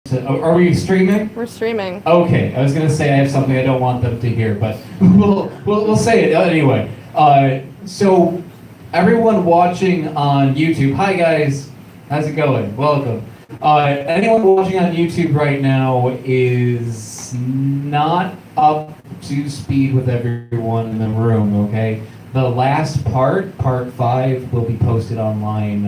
Are we streaming? We're streaming. Okay, I was gonna say I have something I don't want them to hear, but we'll say it anyway. So everyone watching on YouTube, hi guys, how's it going? Welcome. Anyone watching on YouTube right now is not up to speed with everyone in the room. Okay, the last part 5, will be posted online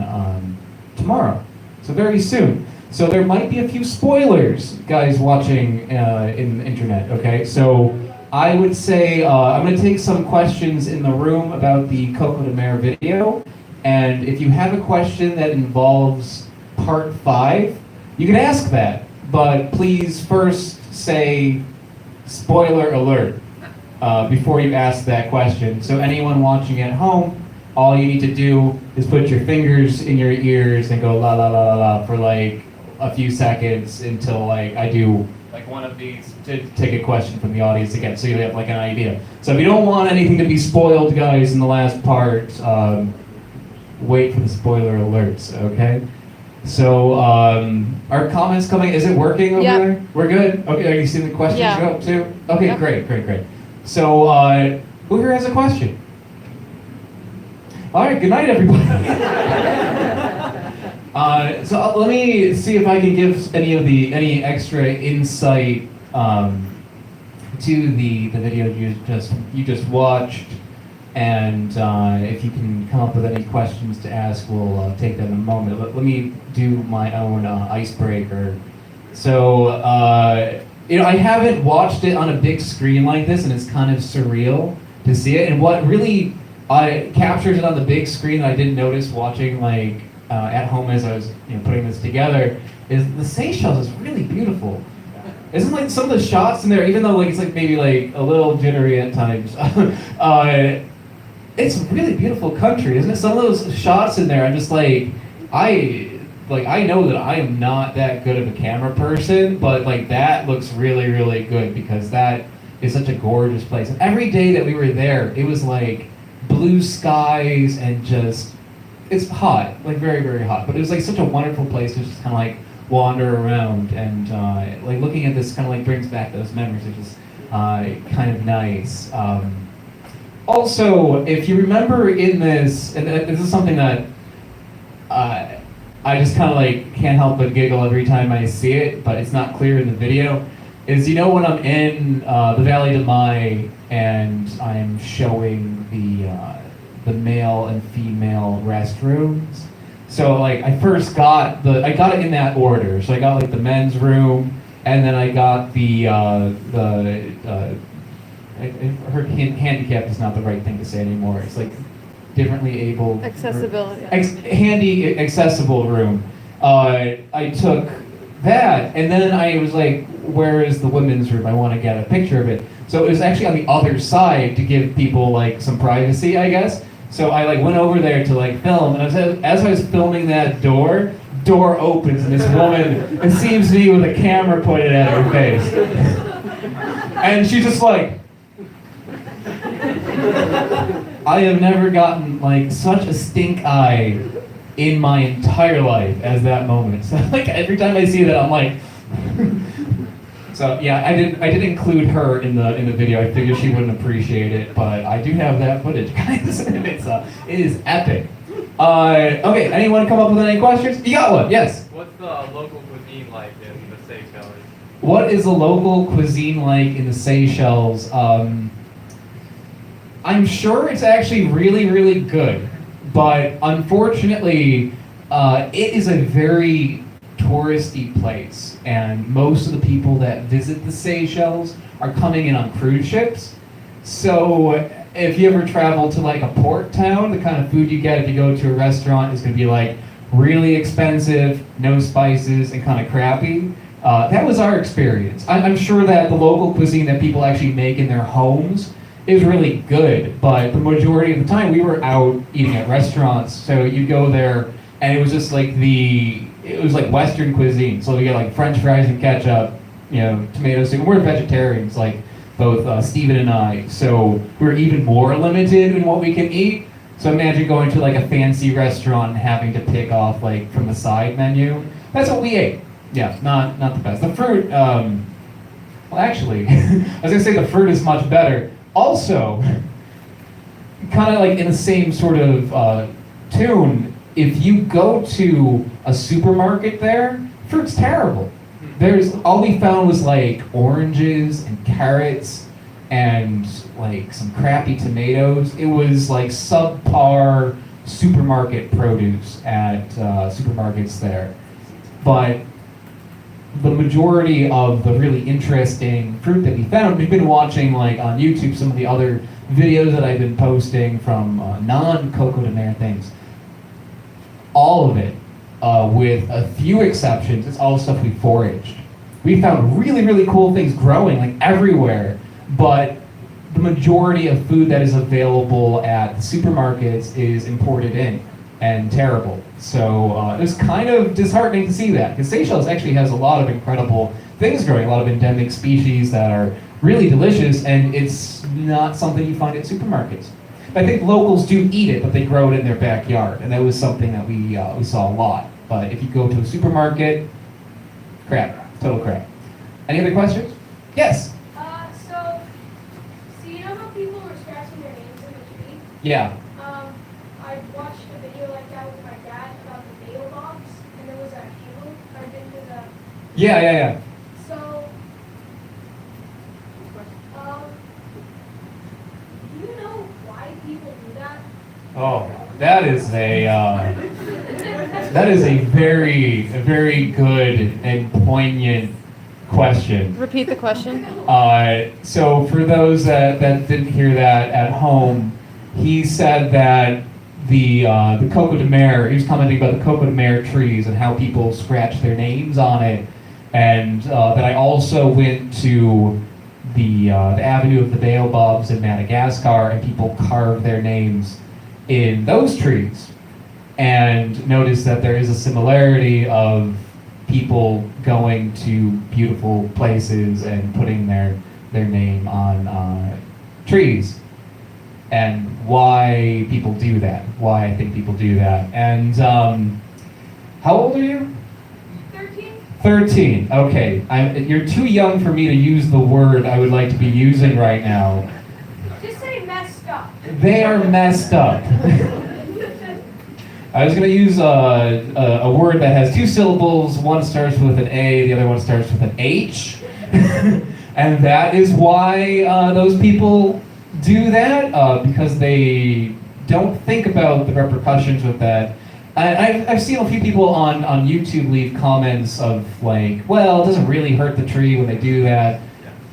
tomorrow, so very soon. So there might be a few spoilers, guys watching in the internet, okay? So I would say I'm going to take some questions in the room about the Coco de Mer video. And if you have a question that involves part 5, you can ask that. But please first say spoiler alert before you ask that question. So anyone watching at home, all you need to do is put your fingers in your ears and go la la la la la for like a few seconds until like I do like one of these to take a question from the audience again, so you have like an idea. So if you don't want anything to be spoiled, guys, in the last part, wait for the spoiler alerts, okay? So are comments coming? Is it working over there? We're good? Okay, are you seeing the questions go up too? Okay, great. So who here has a question? All right, good night, everybody. So let me see if I can give any extra insight to the video you just watched, and if you can come up with any questions to ask, we'll take that in a moment. Let me do my own icebreaker. So I haven't watched it on a big screen like this, and it's kind of surreal to see it. And what really captures it on the big screen that I didn't notice watching like at home as I was putting this together is the Seychelles is really beautiful. Isn't like some of the shots in there, even though like it's like maybe like a little jittery at times, it's a really beautiful country, isn't it? Some of those shots in there, I'm just like I know that I am not that good of a camera person, but like that looks really, really good because that is such a gorgeous place. And every day that we were there, it was like blue skies and just it's hot, like very, very hot. But it was like such a wonderful place to just kind of like wander around and like looking at this kind of like brings back those memories, which is kind of nice. Also, if you remember in this, and this is something that I just kind of like can't help but giggle every time I see it, but it's not clear in the video, is when I'm in the Valley de Mai and I'm showing the male and female restrooms. So like I first got it in that order. So I got like the men's room, and then I got I heard handicapped is not the right thing to say anymore. It's like differently abled. Accessibility. Handy accessible room. I took that, and then I was like, where is the women's room? I want to get a picture of it. So it was actually on the other side to give people like some privacy, I guess. So I like went over there to like film, and as I was filming that door opens, and this woman sees me with a camera pointed at her face, and she's just like, I have never gotten like such a stink eye in my entire life as that moment. So like every time I see that, I'm like. So yeah, I did include her in the video. I figured she wouldn't appreciate it, but I do have that footage, guys, and it is epic. Okay, anyone come up with any questions? You got one? Yes. What's the local cuisine like in the Seychelles? What is the local cuisine like in the Seychelles? I'm sure it's actually really, really good, but unfortunately, it is a very touristy place, and most of the people that visit the Seychelles are coming in on cruise ships. So if you ever travel to like a port town, the kind of food you get if you go to a restaurant is going to be like really expensive, no spices, and kind of crappy. That was our experience. I'm sure that the local cuisine that people actually make in their homes is really good, but the majority of the time we were out eating at restaurants, so you go there and it was just like it was like Western cuisine. So we get like French fries and ketchup, tomato soup. We're vegetarians, like both Steven and I. So we're even more limited in what we can eat. So imagine going to like a fancy restaurant and having to pick off like from the side menu. That's what we ate. Yeah, not the best. The fruit, well, actually, I was gonna say the fruit is much better. Also, kind of like in the same sort of tune, if you go to a supermarket there, fruit's terrible. There's all we found was like oranges and carrots and like some crappy tomatoes. It was like subpar supermarket produce at supermarkets there. But the majority of the really interesting fruit that we found, we've been watching like on YouTube some of the other videos that I've been posting from non-Coco de Mer things. All of it, with a few exceptions, it's all stuff we foraged. We found really, really cool things growing like everywhere, but the majority of food that is available at the supermarkets is imported in and terrible. So it was kind of disheartening to see that, because Seychelles actually has a lot of incredible things growing, a lot of endemic species that are really delicious, and it's not something you find at supermarkets. I think locals do eat it, but they grow it in their backyard, and that was something that we saw a lot. But if you go to a supermarket, crap, total crap. Any other questions? Yes? So you know how people were scratching their names in the tree? Yeah. I watched a video like that with my dad about the baobabs, and there was a cable, or there was a... Yeah. So, do you know why people do that? Oh, that is a very good and poignant question. Repeat the question. So for those that didn't hear that at home, he said that the Coco de Mer, he was commenting about the Coco de Mer trees and how people scratch their names on it, and that I also went to the Avenue of the Baobabs in Madagascar, and people carve their names in those trees, and noticed that there is a similarity of people going to beautiful places and putting their name on trees, and why people do that, why I think people do that. And how old are you? 13? 13, okay. You're too young for me to use the word I would like to be using right now. Just say messed up. They are messed up. I was going to use a word that has two syllables. One starts with an A, the other one starts with an H. And that is why those people do that, because they don't think about the repercussions with that. I've seen a few people on YouTube leave comments of like, well, it doesn't really hurt the tree when they do that.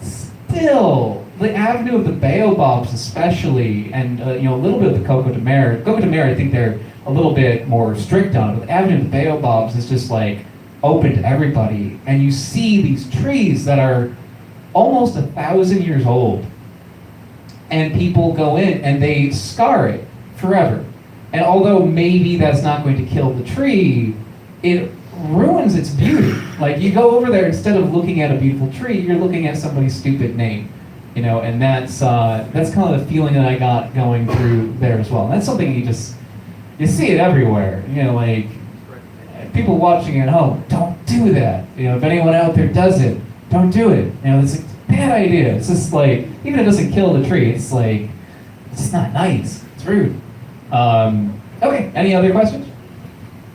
Still, the Avenue of the Baobabs especially, and a little bit of the Coco de Mer. Coco de Mer, I think they're a little bit more strict on it, but the Avenue of the Baobabs is just like open to everybody. And you see these trees that are almost 1,000 years old, and people go in and they scar it forever. And although maybe that's not going to kill the tree, it ruins its beauty. Like, you go over there, instead of looking at a beautiful tree, you're looking at somebody's stupid name. And that's kind of the feeling that I got going through there as well. And that's something you see it everywhere. Like, people watching at home, don't do that. If anyone out there does it, don't do it. It's a bad idea. It's just like, even if it doesn't kill the tree, it's like, it's just not nice. It's rude. Okay, any other questions?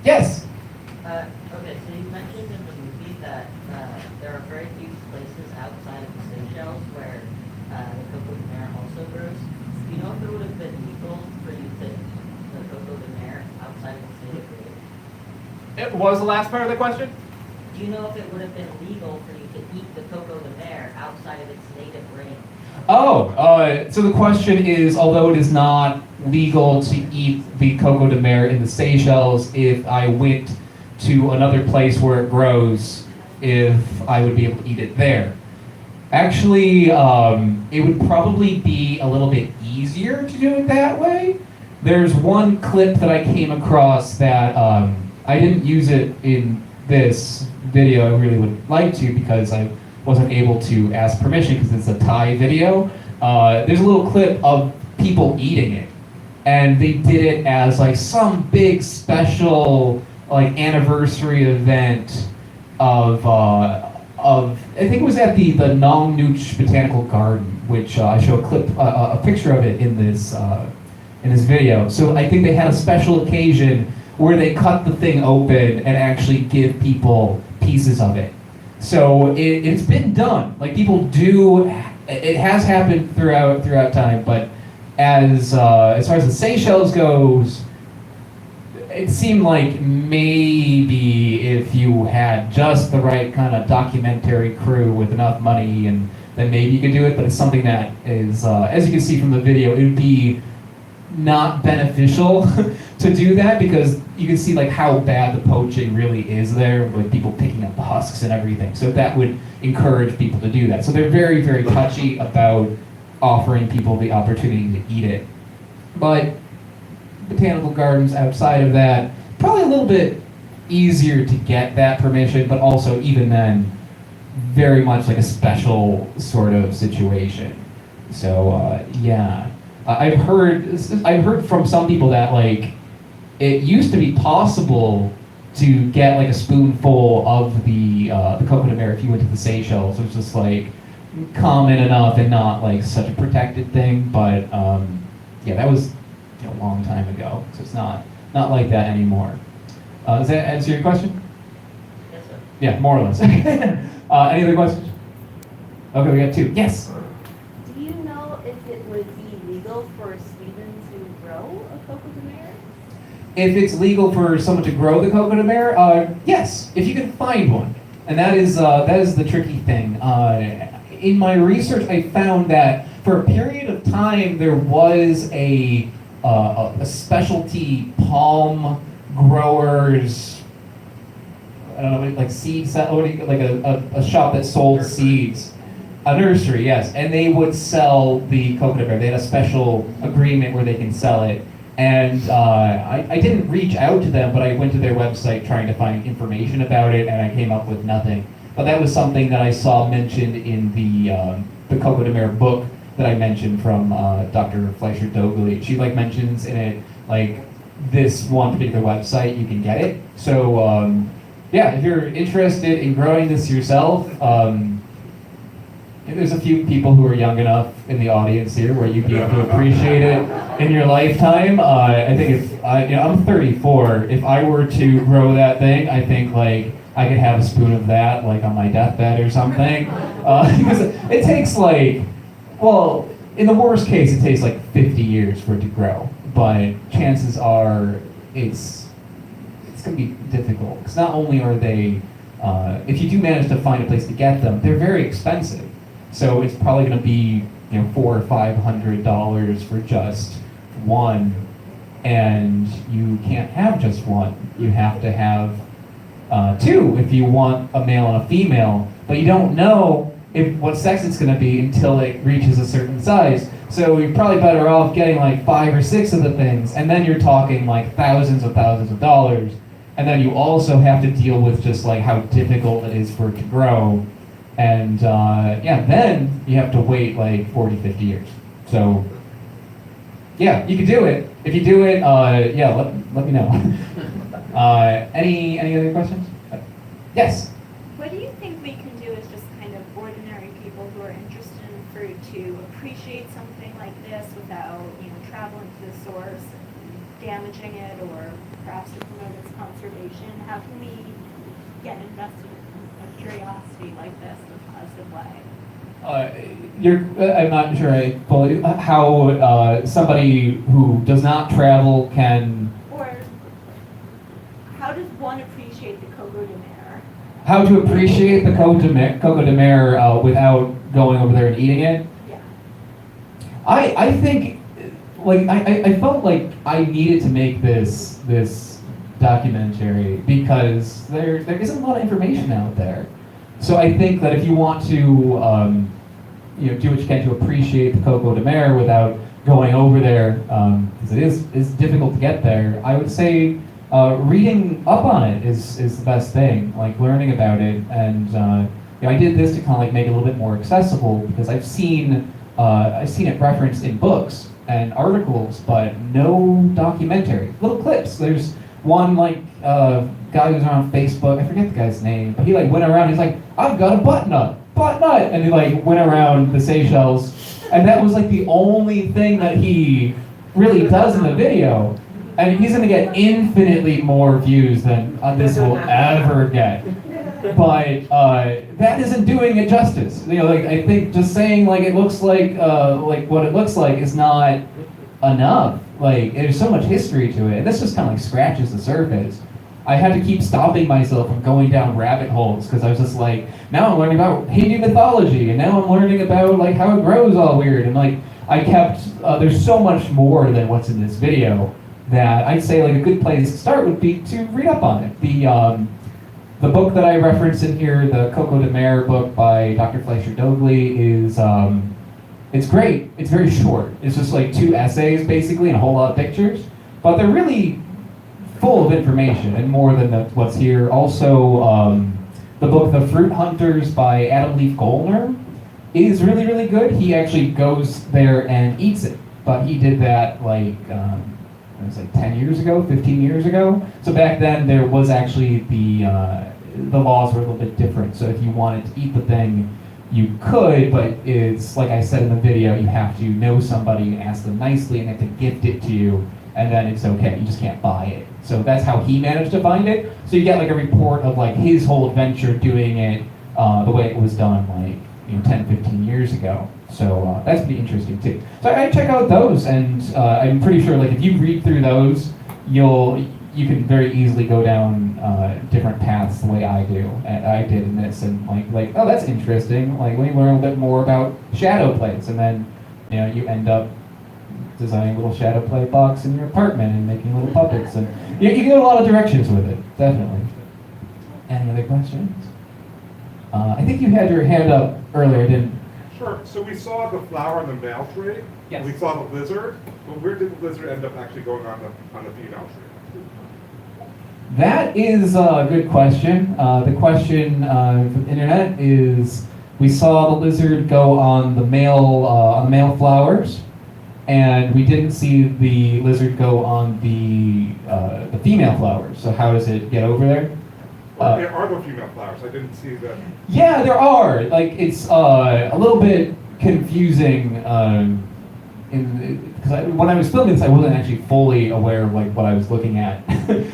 Yes? Okay, so you mentioned in the movie that there are very few places outside of the Seychelles where the Coco de Mer also grows. Do you know if it would have been legal for you to the Coco de Mer outside of the state of Greece? What was the last part of the question? Do you know if it would have been legal for you to eat the Coco de Mer outside of its native range? So the question is, although it is not legal to eat the Coco de Mer in the Seychelles, if I went to another place where it grows, if I would be able to eat it there. Actually, it would probably be a little bit easier to do it that way. There's one clip that I came across that I didn't use it in this video. I really would like to, because I wasn't able to ask permission because it's a Thai video. There's a little clip of people eating it, and they did it as like some big special like anniversary event, of I think it was at the Nong Nooch Botanical Garden, which I show a picture of it in this video. So I think they had a special occasion where they cut the thing open and actually give people pieces of it. So it's been done. Like people do, it has happened throughout time. But as far as the Seychelles goes, it seemed like maybe if you had just the right kind of documentary crew with enough money, and then maybe you could do it. But it's something that is, as you can see from the video, it would be not beneficial to do that, because you can see like how bad the poaching really is there, with people picking up the husks and everything. So that would encourage people to do that. So they're very, very touchy about offering people the opportunity to eat it. But botanical gardens outside of that, probably a little bit easier to get that permission, but also even then, very much like a special sort of situation. So yeah. I've heard from some people that like it used to be possible to get like a spoonful of the Coco de Mer if you went to the Seychelles. It was just like common enough and not like such a protected thing. But yeah, that was a long time ago, so it's not like that anymore. Does that answer your question? Yes, sir. Yeah, more or less. Any other questions? Okay, we got two. Yes. Do you know if it would be legal for Sweden to grow a Coco de Mer? If it's legal for someone to grow the Coco de Mer, yes, if you can find one. And that is the tricky thing. In my research, I found that for a period of time, there was a specialty palm growers, I don't know, like seed, like a shop that sold seeds. A nursery, yes, and they would sell the Coco de Mer. They had a special agreement where they can sell it. And I didn't reach out to them, but I went to their website trying to find information about it, and I came up with nothing. But that was something that I saw mentioned in the Coco de Mer book that I mentioned from Dr. Fleischer Dogley. She like mentions in it like this one particular website you can get it. So yeah, if you're interested in growing this yourself. There's a few people who are young enough in the audience here where you'd be able to appreciate it in your lifetime. I think if I'm 34, if I were to grow that thing, I think like I could have a spoon of that like on my deathbed or something. Because it takes like, well, in the worst case, it takes like 50 years for it to grow. But chances are it's going to be difficult. Because not only are they, if you do manage to find a place to get them, they're very expensive. So it's probably going to be $400 or $500 for just one, and you can't have just one. You have to have two if you want a male and a female, but you don't know what sex it's going to be until it reaches a certain size. So you're probably better off getting like 5 or 6 of the things, and then you're talking like thousands of dollars, and then you also have to deal with just like how difficult it is for it to grow. And yeah, then you have to wait like 40, 50 years. So yeah, you can do it. If you do it, yeah, let me know. Any other questions? Yes? What do you think we can do as just kind of ordinary people who are interested in fruit to appreciate something like this without, traveling to the source and damaging it, or perhaps to promote its conservation? How can we get invested in a curiosity like this in a positive way? I'm not sure I fully how somebody who does not travel can. Or how does one appreciate the Coco de Mer? How to appreciate the Coco de Mer without going over there and eating it? Yeah. I think, like, I felt like I needed to make this documentary because there isn't a lot of information out there. So I think that if you want to, do what you can to appreciate the Coco de Mer without going over there, because it is difficult to get there, I would say reading up on it is the best thing. Like learning about it, and I did this to kind of like make it a little bit more accessible because I've seen it referenced in books and articles, but no documentary. Little clips. There's one like guy who's on Facebook. I forget the guy's name, but he like went around. He's like, I've got a butt nut, and he like went around the Seychelles, and that was like the only thing that he really does in the video. And he's gonna get infinitely more views than this will ever get. But that isn't doing it justice. You know, like I think just saying like it looks like what it looks like is not enough. Like there's so much history to it, and this just kind of like scratches the surface. I had to keep stopping myself from going down rabbit holes because I was just like, now I'm learning about Hindu mythology, and now I'm learning about like how it grows all weird, and like I kept there's so much more than what's in this video that I'd say like a good place to start would be to read up on it. The book that I referenced in here, the Coco de Mer book by Dr. Fleischer-Dogley, is it's great. It's very short. It's just like 2 essays basically and a whole lot of pictures, but they're really full of information and more than what's here. Also, the book The Fruit Hunters by Adam Leaf Goldner is really, really good. He actually goes there and eats it, but he did that like it was like 10 years ago, 15 years ago. So back then there was actually the laws were a little bit different. So if you wanted to eat the thing, you could, but it's like I said in the video, you have to know somebody and ask them nicely and they have to gift it to you, and then it's okay. You just can't buy it. So that's how he managed to find it. So you get like a report of like his whole adventure doing it the way it was done like 10, 15 years ago. So that's pretty interesting too. So I check out those, and I'm pretty sure like if you read through those, you can very easily go down different paths the way I did in this, and like oh, that's interesting. Like let me learn a bit more about shadow plays, and then you end up designing a little shadow play box in your apartment and making little puppets, and you can go a lot of directions with it, definitely. Any other questions? I think you had your hand up earlier, didn't? Sure. So we saw the flower on the male tree. Yes. We saw the lizard. But where did the lizard end up actually going on the female tree? That is a good question. The question from the internet is: we saw the lizard go on the male flowers, and we didn't see the lizard go on the female flowers. So how does it get over there? There are no female flowers. I didn't see that. Yeah, there are. Like it's a little bit confusing. Because when I was filming this, I wasn't actually fully aware of like what I was looking at.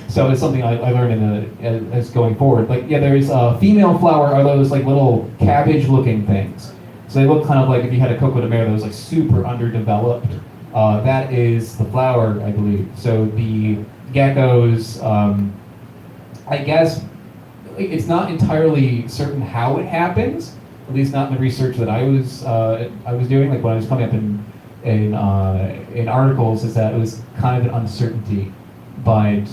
So it's something I learned as going forward. Like yeah, there's a female flower are those like little cabbage-looking things. So they look kind of like if you had a Coco de Mer that was like super underdeveloped. That is the flower, I believe. So the geckos, I guess. It's not entirely certain how it happens, at least not in the research that I was doing. Like when I was coming up in articles, is that it was kind of an uncertainty. But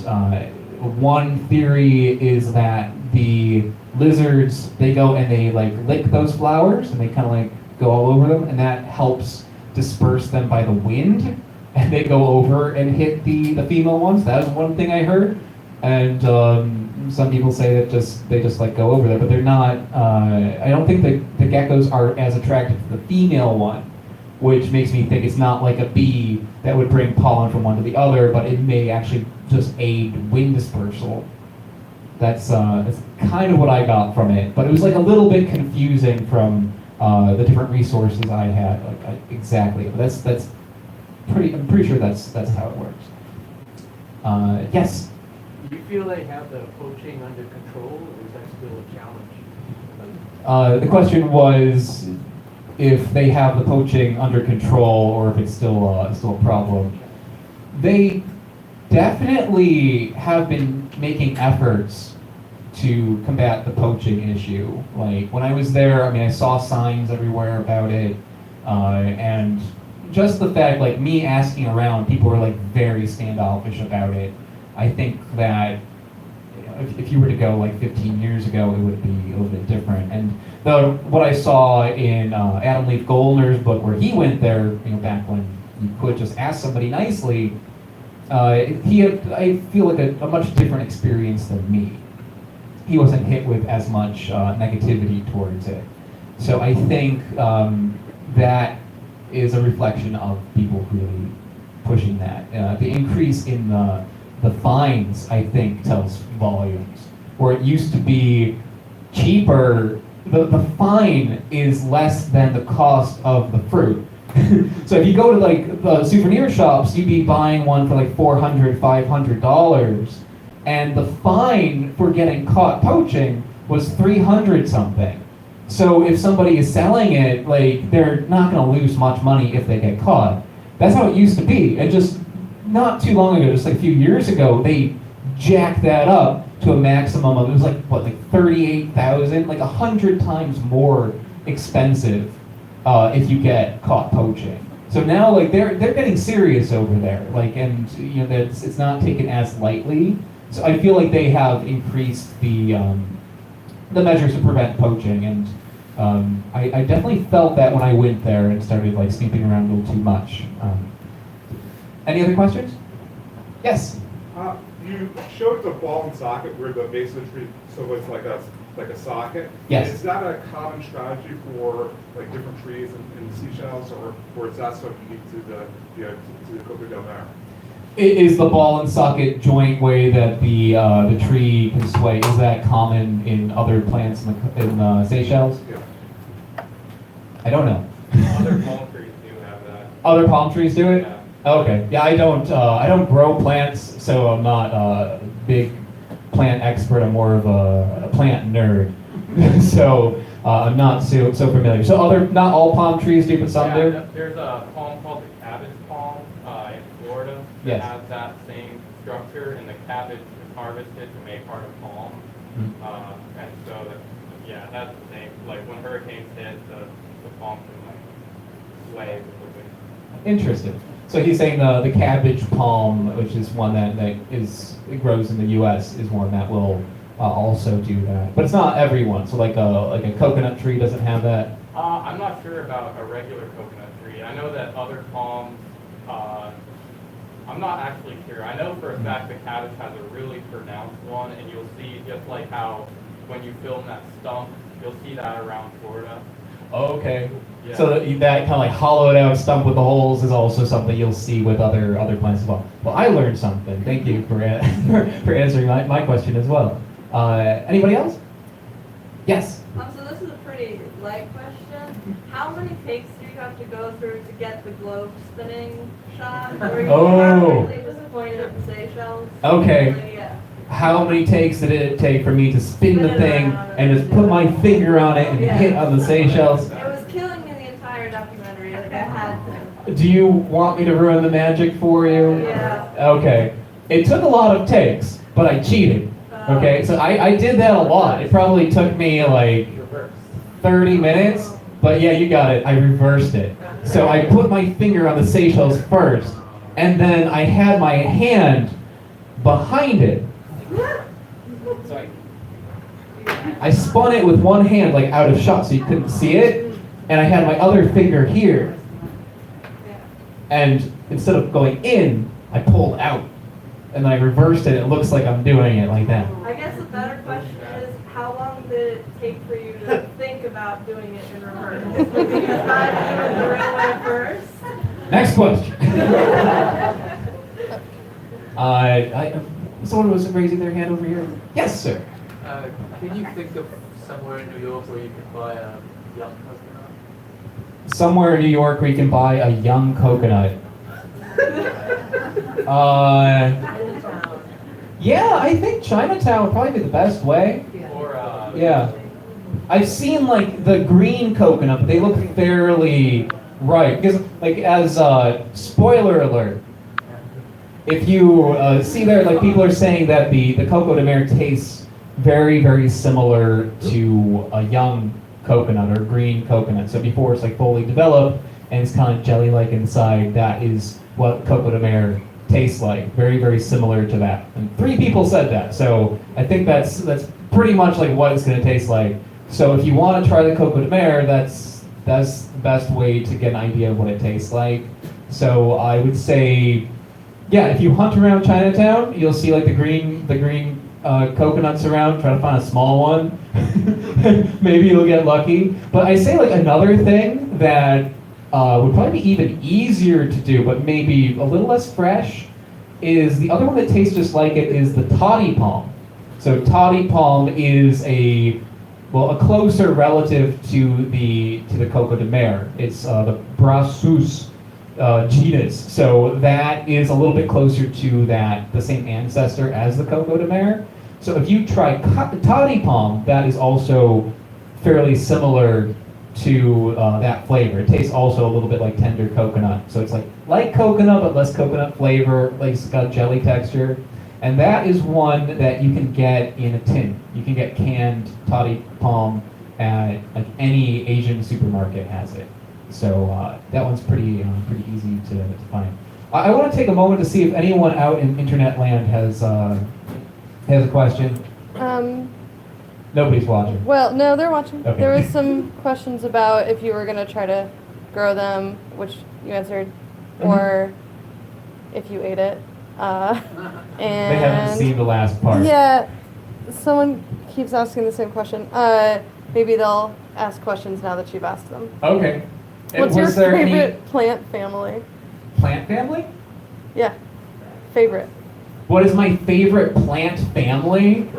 one theory is that the lizards they go and they like lick those flowers and they kind of like go all over them, and that helps disperse them by the wind, and they go over and hit the female ones. That was one thing I heard, and. Some people say that they just like go over there, but they're not. I don't think the geckos are as attracted to the female one, which makes me think it's not like a bee that would bring pollen from one to the other, but it may actually just aid wind dispersal. That's kind of what I got from it, but it was like a little bit confusing from the different resources I had. Exactly, but that's pretty. I'm pretty sure that's how it works. Yes. Do you feel they have the poaching under control, or is that still a challenge? The question was if they have the poaching under control or if it's still a problem. They definitely have been making efforts to combat the poaching issue. Like when I was there, I mean, I saw signs everywhere about it, and just the fact, like me asking around, people were like very standoffish about it. I think that if you were to go like 15 years ago, it would be a little bit different. And what I saw in Adam Leaf Goldner's book, where he went there, back when you could just ask somebody nicely, he had, I feel like a much different experience than me. He wasn't hit with as much negativity towards it. So I think that is a reflection of people really pushing that. The increase in the the fines, I think, tells volumes. Where it used to be cheaper, the fine is less than the cost of the fruit. So if you go to like the souvenir shops, you'd be buying one for like $400, $500, and the fine for getting caught poaching was 300 something. So if somebody is selling it, like they're not going to lose much money if they get caught. That's how it used to be. And just not too long ago, just like a few years ago, they jacked that up to a maximum of, it was like, what, like 38,000, like 100 times more expensive if you get caught poaching. So now, like, they're getting serious over there, like, and you know, it's not taken as lightly. So I feel like they have increased the measures to prevent poaching, and I definitely felt that when I went there and started like snooping around a little too much. Any other questions? Yes. You showed the ball and socket where the base of the tree, so it's like a socket. Yes. Is that a common strategy for like different trees in Seychelles, or is that so unique to the Coco del Mar? It is the ball and socket joint way that the tree can sway. Is that common in other plants in Seychelles? Yeah. I don't know. Other palm trees do have that. Other palm trees do it? Yeah. Okay. Yeah, I don't grow plants, so I'm not a big plant expert. I'm more of a plant nerd. So I'm not so familiar. So not all palm trees do, but some do? There's a palm called the cabbage palm in Florida that Yes. has that same structure, and the cabbage is harvested to make part of palm. And so, that's the same. Like when hurricanes hit, the palm can like sway with the wind. Interesting. So he's saying the cabbage palm, which is one that it grows in the U.S., is one that will also do that. But it's not everyone. So like a coconut tree doesn't have that. I'm not sure about a regular coconut tree. I know that other palms. I'm not actually sure. I know for a fact the cabbage has a really pronounced one, and you'll see just like how when you film that stump, you'll see that around Florida. Okay. Yeah. So that kind of like hollowed out stump with the holes is also something you'll see with other plants as well. Well, I learned something. Thank you for for answering my question as well. Anybody else? Yes. So this is a pretty light question. How many takes do you have to go through to get the globe spinning shot? Were you really disappointed at the Seychelles? Okay. Really, yeah. How many takes did it take for me to spin the Spin it thing around and just put my finger on it and Yeah. hit on the Seychelles? It was killing me the entire documentary. Like I had to. Do you want me to ruin the magic for you? Yeah. Okay. It took a lot of takes, but I cheated. Okay, so I did that a lot. It probably took me like 30 minutes, but yeah, you got it. I reversed it. So I put my finger on the Seychelles first, and then I had my hand behind it. So I spun it with one hand, like out of shot, so you couldn't see it, and I had my other finger here. And instead of going in, I pulled out. And then I reversed it, it looks like I'm doing it like that. I guess a better question is, how long did it take for you to think about doing it in reverse? Did you try to do it the real way first? Next question. Someone was raising their hand over here. Yes, sir. Can you think of somewhere in New York where you can buy a young coconut? Somewhere in New York where you can buy a young coconut. Yeah, I think Chinatown would probably be the best way. Or Yeah. I've seen like the green coconut, but they look fairly ripe. Because like as spoiler alert, if you see there, like people are saying that the Coco de Mer tastes very, very similar to a young coconut or green coconut. So before it's like fully developed and it's kind of jelly-like inside, that is what Coco de Mer tastes like. Very, very similar to that. And 3 people said that, so I think that's pretty much like what it's going to taste like. So if you want to try the Coco de Mer, that's the best way to get an idea of what it tastes like. So I would say, yeah, if you hunt around Chinatown, you'll see like the green coconuts around. Try to find a small one. Maybe you'll get lucky. But I say like another thing that would probably be even easier to do, but maybe a little less fresh, is the other one that tastes just like it is the toddy palm. So toddy palm is a closer relative to the Coco de Mer. It's the Brassus genus. So that is a little bit closer to the same ancestor as the Coco de Mer. So if you try toddy palm, that is also fairly similar to that flavor. It tastes also a little bit like tender coconut. So it's like coconut, but less coconut flavor, like it's got jelly texture. And that is one that you can get in a tin. You can get canned toddy palm at any Asian supermarket has it. So that one's pretty easy to find. I want to take a moment to see if anyone out in internet land has a question. Nobody's watching. Well, no, they're watching. Okay. There was some questions about if you were going to try to grow them, which you answered, or if you ate it. And They haven't seen the last part. Yeah, someone keeps asking the same question. Maybe they'll ask questions now that you've asked them. Okay. And What's your was there favorite any plant family? plant family? Yeah, favorite. What is my favorite plant family?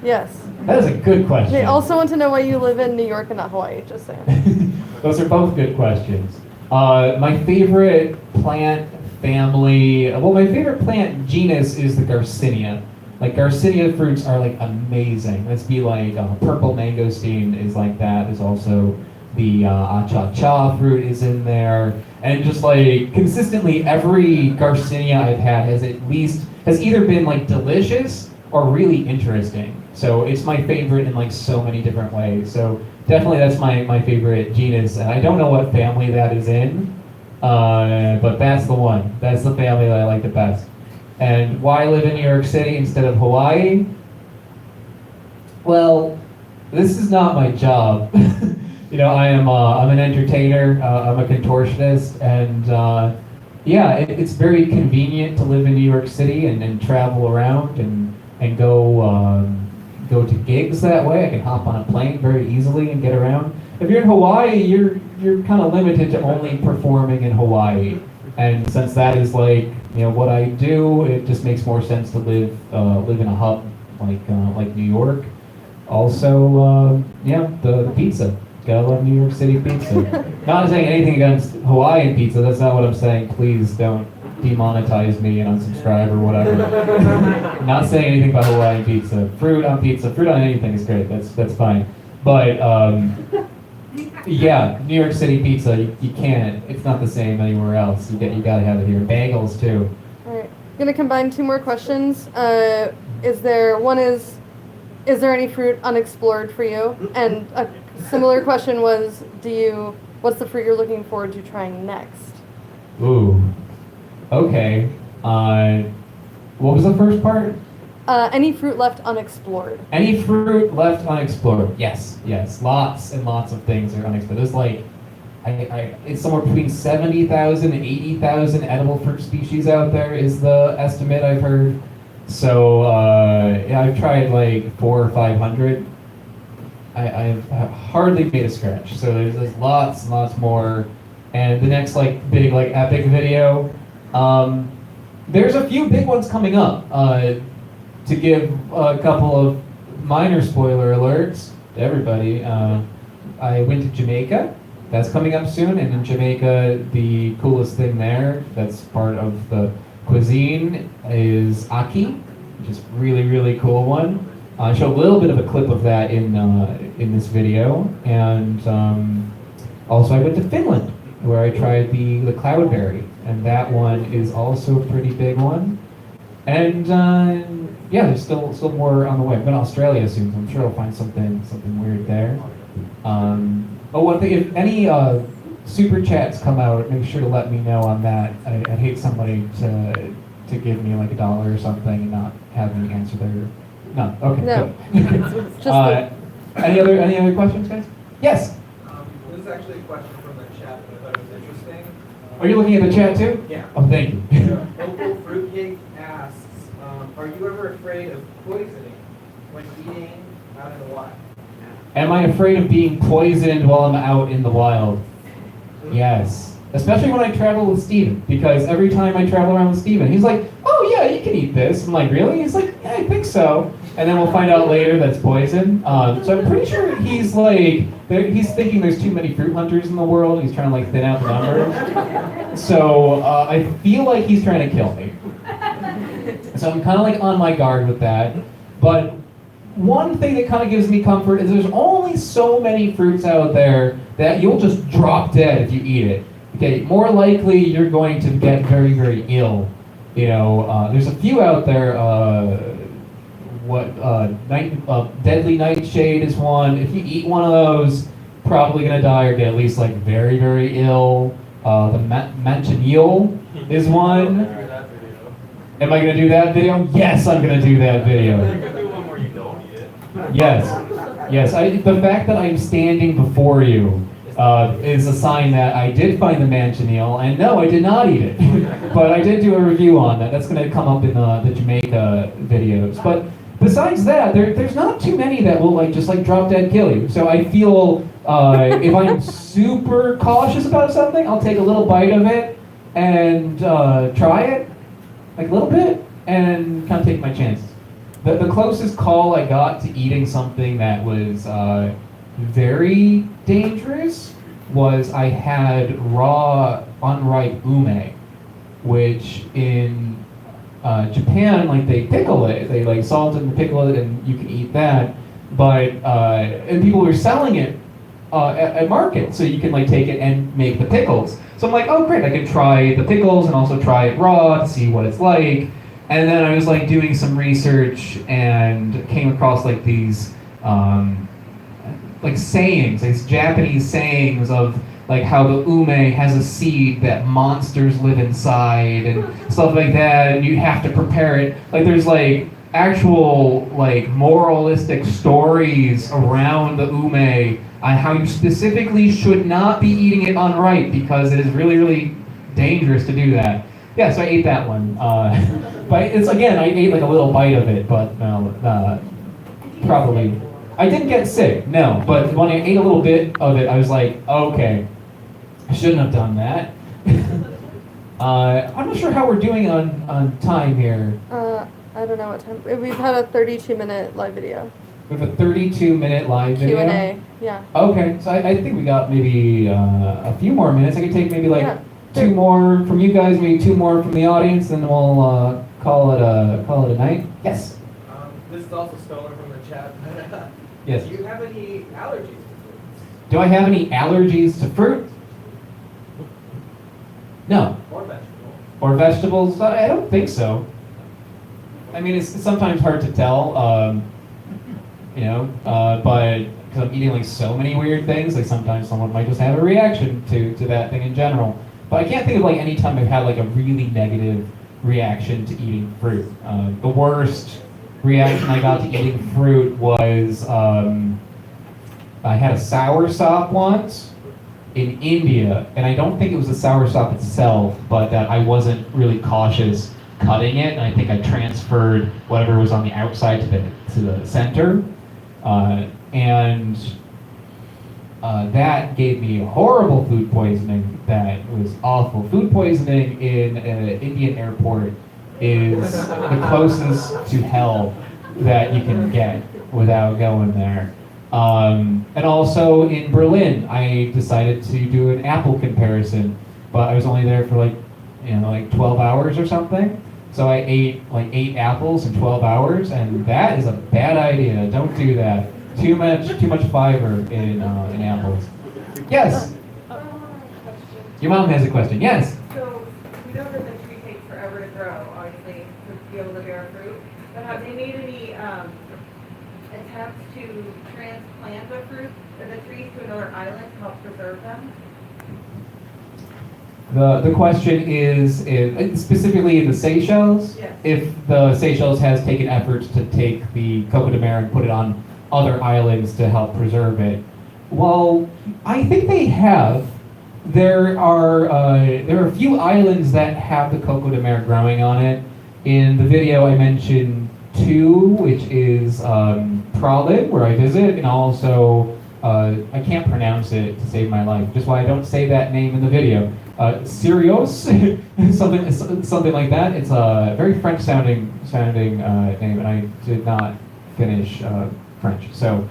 Yes. That is a good question. They also want to know why you live in New York and not Hawaii, just saying. Those are both good questions. My favorite plant family, my favorite plant genus is the Garcinia. Like Garcinia fruits are like amazing. Let's be like purple mangosteen is like that. There's also the acha-cha fruit is in there. And just like consistently every Garcinia I've had has either been like delicious or really interesting. So it's my favorite in like so many different ways. So definitely that's my favorite genus. And I don't know what family that is in, but that's the one. That's the family that I like the best. And why live in New York City instead of Hawaii? Well, this is not my job. I'm an entertainer. I'm a contortionist, and it's very convenient to live in New York City and travel around and go to gigs that way. I can hop on a plane very easily and get around. If you're in Hawaii, you're kind of limited to only performing in Hawaii. And since that is like what I do, it just makes more sense to live in a hub like New York. Also, the pizza. Gotta love New York City pizza. Not saying anything against Hawaiian pizza. That's not what I'm saying. Please don't demonetize me and unsubscribe or whatever. Not saying anything about Hawaiian pizza. Fruit on anything is great. That's fine. But New York City pizza, you can't. It's not the same anywhere else. You gotta have it here. Bagels too. All right, I'm gonna combine two more questions. Is there any fruit unexplored for you? And a similar question was, what's the fruit you're looking forward to trying next? Ooh. Okay. What was the first part? Any fruit left unexplored. Any fruit left unexplored? Yes. Lots and lots of things are unexplored. There's like, it's somewhere between 70,000 and 80,000 edible fruit species out there is the estimate I've heard. So I've tried like 400 or 500. I've hardly made a scratch. So there's lots and lots more. And the next big epic video, there's a few big ones coming up. To give a couple of minor spoiler alerts to everybody, I went to Jamaica. That's coming up soon. And in Jamaica, the coolest thing there, that's part of the cuisine, is ackee, which is really, really cool one. I showed a little bit of a clip of that in this video. And also I went to Finland, where I tried the cloudberry. And that one is also a pretty big one. And there's still more on the way. I'm going to Australia soon, so I'm sure I'll find something weird there. One thing, if any super chats come out, make sure to let me know on that. I'd hate somebody to give me like $1 or something and not have me answer their. No. Okay. No. Good. Any other questions, guys? Yes. This is actually a question from the chat that I thought was interesting. Are you looking at the chat too? Yeah. Oh, thank you. Local Fruitcake asks, are you ever afraid of poisoning when eating out in the wild? Am I afraid of being poisoned while I'm out in the wild? Yes. especially when I travel with Steven, because every time I travel around with Steven, he's like, oh yeah, you can eat this. I'm like, really? He's like, yeah, I think so. And then we'll find out later that's poison. So I'm pretty sure he's like, he's thinking there's too many fruit hunters in the world. He's trying to like thin out the numbers. So I feel like he's trying to kill me. So I'm kind of like on my guard with that. But one thing that kind of gives me comfort is there's only so many fruits out there that you'll just drop dead if you eat it. Okay, more likely you're going to get very, very ill. You know, there's a few out there. Deadly nightshade is one. If you eat one of those, probably gonna die or get at least like very, very ill. The manchineel is one. Am I gonna do that video? Yes, I'm gonna do that video. You can do one where you don't eat it. Yes, yes. The fact that I'm standing before you is a sign that I did find the manchineel, and no, I did not eat it. But I did do a review on that. That's gonna come up in the Jamaica videos. But besides that, there's not too many that will like just like drop dead kill you. So I feel if I'm super cautious about something, I'll take a little bite of it and try it, like a little bit, and kind of take my chances. The closest call I got to eating something that was very dangerous was I had raw, unripe ume, which in Japan, like they pickle it, they like salt it and pickle it, and you can eat that. But and people were selling it at market, so you can like take it and make the pickles. So I'm like, oh great, I can try the pickles and also try it raw to see what it's like. And then I was like doing some research and came across like these like sayings, these Japanese sayings of like how the ume has a seed that monsters live inside and stuff like that, and you have to prepare it. Like there's like actual like moralistic stories around the ume on how you specifically should not be eating it unripe because it is really, really dangerous to do that. Yeah, so I ate that one. But it's again, I ate like a little bite of it, but no, probably. I didn't get sick, no, but when I ate a little bit of it, I was like, okay, I shouldn't have done that. I'm not sure how we're doing on time here. I don't know what time. We've had a 32-minute live video. We have a 32-minute live video? Q&A, yeah. Okay, so I think we got maybe a few more minutes. I could take maybe like Yeah. 2 more from you guys, maybe 2 more from the audience, and we'll call it a night. Yes? This is also stolen from the chat. Yes. Do you have any allergies to fruits? Do I have any allergies to fruit? No. Or vegetables? Or vegetables? I don't think so. I mean, it's sometimes hard to tell, you know, but because I'm eating like so many weird things, like sometimes someone might just have a reaction to that thing in general. But I can't think of like any time I've had like a really negative reaction to eating fruit. The worst reaction I got to eating fruit was I had a soursop once in India, and I don't think it was the soursop itself, but that I wasn't really cautious cutting it, and I think I transferred whatever was on the outside to the center, and that gave me horrible food poisoning. That was awful. Food poisoning in an Indian airport is the closest to hell that you can get without going there. And also in Berlin, I decided to do an apple comparison, but I was only there for like 12 hours or something. So I ate like 8 apples in 12 hours, and that is a bad idea. Don't do that. Too much fiber in apples. Yes. Your mom has a question. Yes. So we know that the tree takes forever to grow, obviously, to be able to bear fruit. But have they made any attempts to transplant the trees to another island to help preserve them? The question is, specifically in the Seychelles, Yes. if the Seychelles has taken efforts to take the Coco de Mer and put it on other islands to help preserve it. Well, I think they have. There are a few islands that have the Coco de Mer growing on it. In the video I mentioned 2, which is Pralin, where I visit, and also I can't pronounce it to save my life, just why I don't say that name in the video. Sirios, something like that. It's a very French sounding name, and I did not finish French. So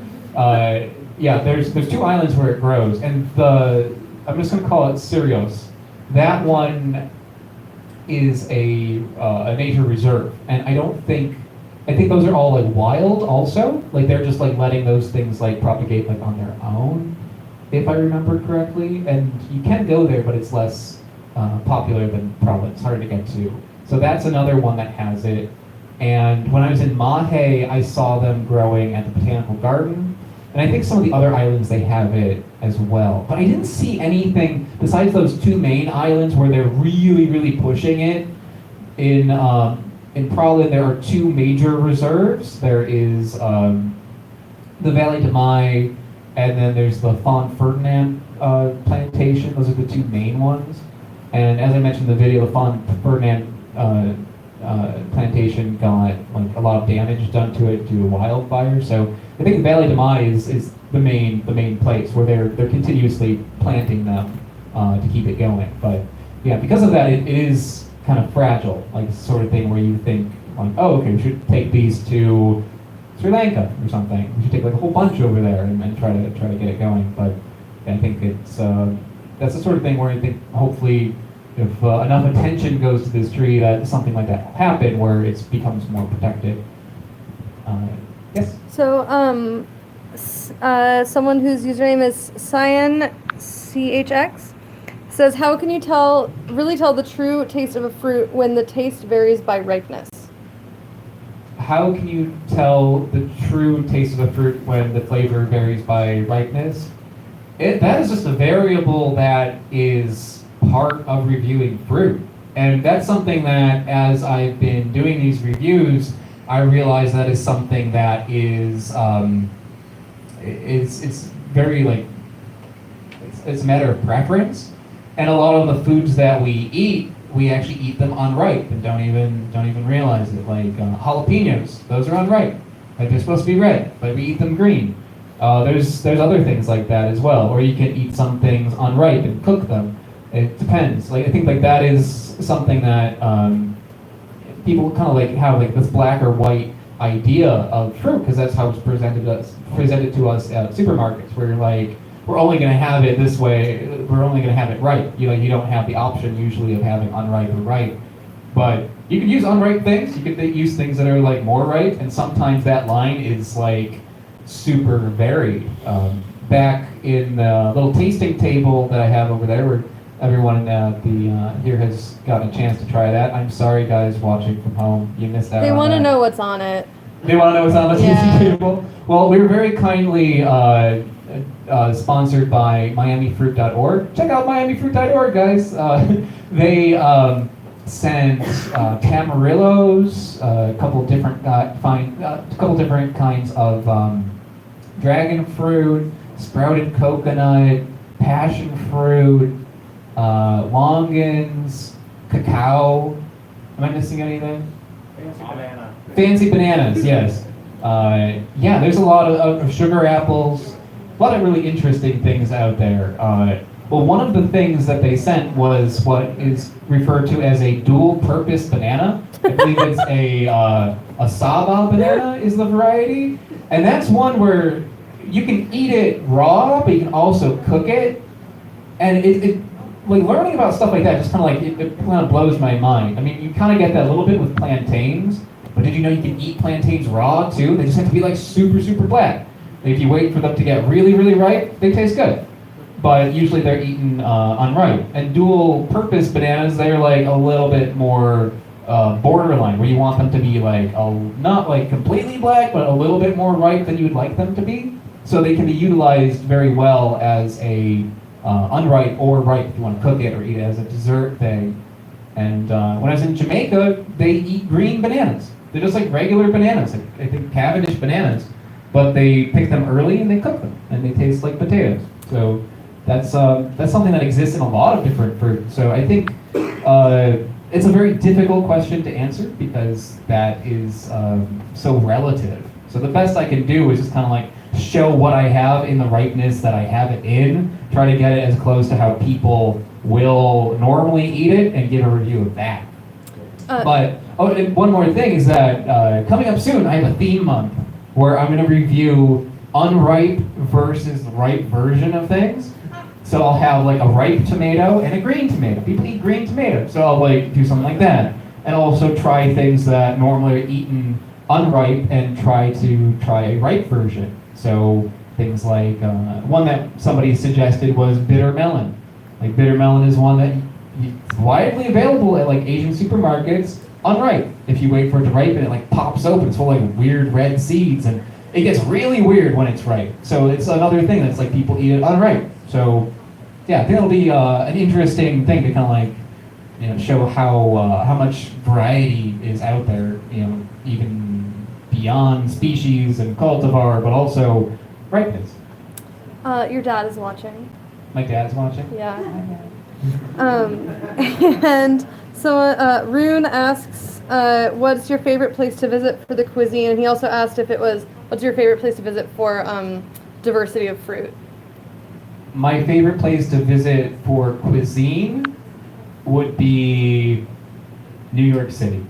yeah, there's 2 islands where it grows, and I'm just gonna call it Sirios. That one is a nature reserve, and I think those are all like wild also. Like they're just like letting those things like propagate like on their own, if I remember correctly. And you can go there, but it's less popular than probably. It's harder to get to. So that's another one that has it. And when I was in Mahe, I saw them growing at the Botanical Garden. And I think some of the other islands, they have it as well. But I didn't see anything besides those 2 main islands where they're really, really pushing it. In Praslin, there are 2 major reserves. There is the Valley de Mai, and then there's the Font Ferdinand plantation. Those are the 2 main ones. And as I mentioned in the video, the Font Ferdinand plantation got like a lot of damage done to it due to wildfire. So I think the Valley de Mai is the main place where they're continuously planting them to keep it going. But yeah, because of that, it is kind of fragile, like the sort of thing where you think like, oh, okay, we should take these to Sri Lanka or something. We should take like a whole bunch over there and try to get it going. But yeah, I think it's that's the sort of thing where I think hopefully if enough attention goes to this tree, that something like that will happen where it becomes more protected. Yes. So someone whose username is Cyan CHX says, how can you really tell the true taste of a fruit when the taste varies by ripeness? How can you tell the true taste of a fruit when the flavor varies by ripeness? That is just a variable that is part of reviewing fruit. And that's something that, as I've been doing these reviews, I realize that is something that is, it's very like, it's a matter of preference. And a lot of the foods that we eat, we actually eat them unripe and don't even realize it. Like jalapenos, those are unripe. Like they're supposed to be red, but we eat them green. There's other things like that as well. Or you can eat some things unripe and cook them. It depends. Like I think like that is something that people kind of like have like this black or white idea of fruit because that's how it's presented to us at supermarkets. Where you're like, we're only going to have it this way. We're only going to have it ripe. You know, you don't have the option usually of having unripe or ripe. But you can use unripe things. You could use things that are like more ripe, and sometimes that line is like super varied. Back in the little tasting table that I have over there, where everyone here has gotten a chance to try that. I'm sorry, guys, watching from home, you missed out. They want to know what's on it. They want to know what's on the tasting table. Well, we were very kindly sponsored by MiamiFruit.org. Check out MiamiFruit.org, guys. They sent tamarillos, a couple different kinds of dragon fruit, sprouted coconut, passion fruit, longans, cacao. Am I missing anything? Fancy banana. Fancy bananas, yes. Yeah, there's a lot of sugar apples, a lot of really interesting things out there. Well, one of the things that they sent was what is referred to as a dual-purpose banana. I believe it's a Saba banana is the variety. And that's one where you can eat it raw, but you can also cook it. And it like learning about stuff like that just kind of like, it kind of blows my mind. I mean, you kind of get that a little bit with plantains, but did you know you can eat plantains raw too? They just have to be like super, super black. If you wait for them to get really, really ripe, they taste good. But usually they're eaten unripe. And dual-purpose bananas, they're like a little bit more borderline, where you want them to be like, not like completely black, but a little bit more ripe than you would like them to be. So they can be utilized very well as a unripe or ripe if you want to cook it or eat it as a dessert thing. And when I was in Jamaica, they eat green bananas. They're just like regular bananas, like, I think Cavendish bananas. But they pick them early and they cook them, and they taste like potatoes. So that's something that exists in a lot of different fruits. So I think it's a very difficult question to answer because that is so relative. So the best I can do is just kind of like show what I have in the ripeness that I have it in, try to get it as close to how people will normally eat it, and give a review of that. But and one more thing is that coming up soon, I have a theme month where I'm going to review unripe versus ripe version of things. So I'll have like a ripe tomato and a green tomato. People eat green tomato, so I'll like do something like that. And also try things that normally are eaten unripe and try a ripe version. So things like one that somebody suggested was bitter melon. Like bitter melon is one that it's widely available at like Asian supermarkets, unripe. If you wait for it to ripen, it like pops open. It's full of like weird red seeds, and it gets really weird when it's ripe. So it's another thing that's like people eat it unripe. So yeah, I think it'll be an interesting thing to kind of like show how much variety is out there. Even beyond species and cultivar, but also ripeness. Your dad is watching. My dad's watching. Yeah. And so Rune asks, what's your favorite place to visit for the cuisine? And he also asked if it was, what's your favorite place to visit for diversity of fruit? My favorite place to visit for cuisine would be New York City.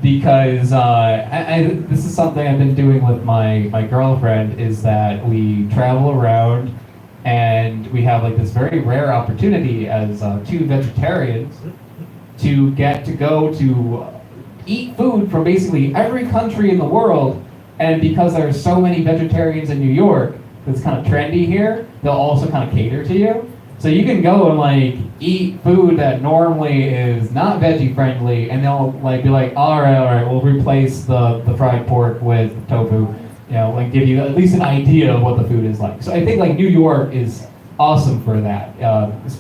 Because this is something I've been doing with my girlfriend, is that we travel around and we have like this very rare opportunity as two vegetarians to get to go to eat food from basically every country in the world. And because there's so many vegetarians in New York, it's kind of trendy here, they'll also kind of cater to you. So you can go and like eat food that normally is not veggie friendly, and they'll like be like, all right, we'll replace the fried pork with tofu. Like give you at least an idea of what the food is like. So I think like New York is awesome for that.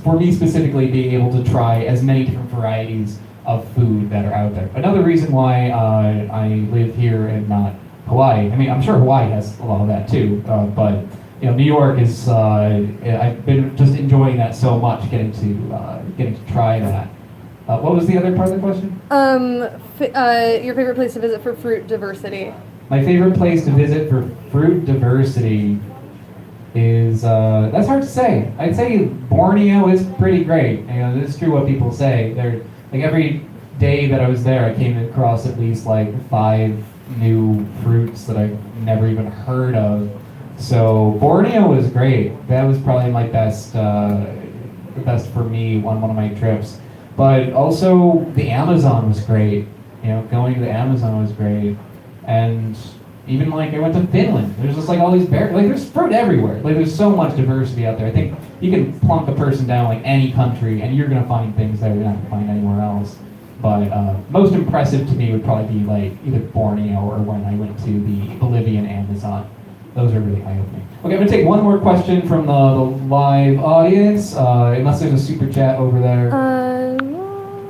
For me specifically, being able to try as many different varieties of food that are out there. Another reason why I live here and not Hawaii. I mean, I'm sure Hawaii has a lot of that too, but New York is. I've been just enjoying that so much, getting to try that. What was the other part of the question? Your favorite place to visit for fruit diversity. My favorite place to visit for fruit diversity is that's hard to say. I'd say Borneo is pretty great. This is true what people say. They're like every day that I was there, I came across at least like 5 new fruits that I've never even heard of. So Borneo was great. That was probably my best, the best for me on one of my trips. But also the Amazon was great. Going to the Amazon was great. And even like I went to Finland. There's just like all these berries. Like there's fruit everywhere. Like there's so much diversity out there. I think you can plunk a person down like any country, and you're gonna find things that you're not gonna find anywhere else. But most impressive to me would probably be like either Borneo or when I went to the Bolivian Amazon. Those are really eye-opening. Okay, I'm gonna take one more question from the live audience, unless there's a super chat over there.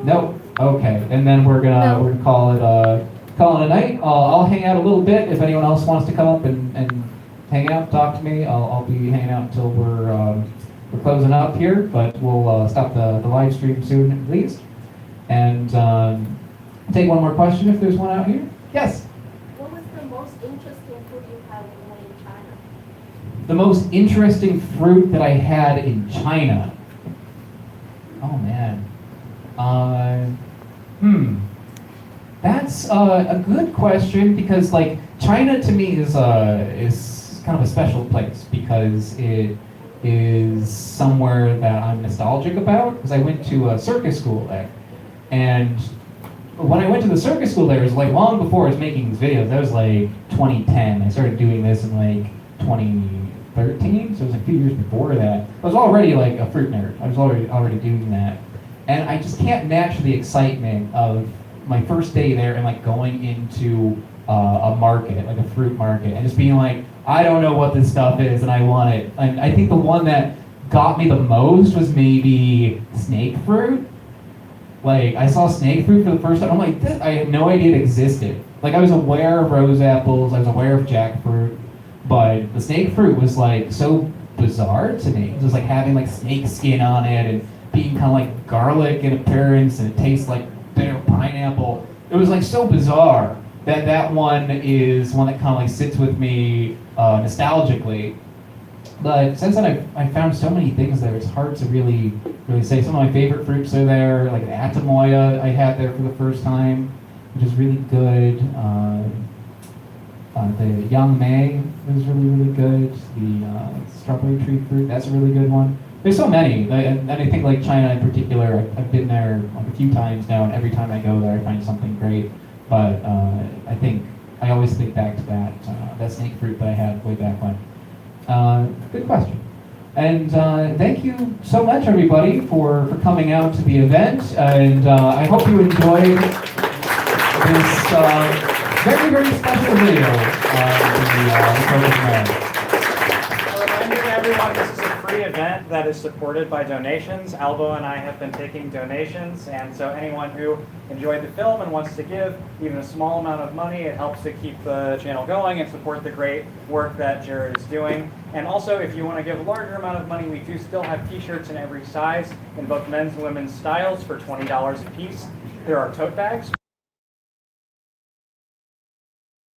Nope. Okay, and then we're gonna call it a night. I'll hang out a little bit if anyone else wants to come up and hang out, talk to me. I'll be hanging out until we're closing up here, but we'll stop the live stream soon at least. And take one more question if there's one out here. Yes. What was the most interesting food you had in China? The most interesting fruit that I had in China. Oh man. That's a good question, because like China to me is kind of a special place because it is somewhere that I'm nostalgic about, because I went to a circus school there. And when I went to the circus school there, it was like long before I was making these videos. That was like 2010. I started doing this in like 2013, so it was a few years before that. I was already like a fruit nerd. I was already doing that. And I just can't match the excitement of my first day there and like going into a market, like a fruit market, and just being like, I don't know what this stuff is and I want it. And I think the one that got me the most was maybe snake fruit. Like, I saw snake fruit for the first time. I'm like, I had no idea it existed. Like, I was aware of rose apples, I was aware of jackfruit, but the snake fruit was like so bizarre to me. Just like having like snake skin on it and being kind of like garlic in appearance, and it tastes like bitter pineapple. It was like so bizarre. that one is one that kind of like sits with me nostalgically. But since then, I found so many things there. It's hard to really say. Some of my favorite fruits are there, like the Atamoya I had there for the first time, which is really good. The Yang Mei was really good. The strawberry tree fruit, that's a really good one. There's so many, and I think like China in particular, I've been there like a few times now, and every time I go there, I find something great. But I think I always think back to that snake fruit that I had way back when. Good question. And thank you so much, everybody, for coming out to the event. And I hope you enjoyed this very special video of the Coco Command. A reminder to everyone, this is a free event that is supported by donations. Albo and I have been taking donations, and so anyone who enjoyed the film and wants to give even a small amount of money, it helps to keep the channel going and support the great work that Jared is doing. And also, if you want to give a larger amount of money, we do still have t-shirts in every size in both men's and women's styles for $20 a piece. There are tote bags.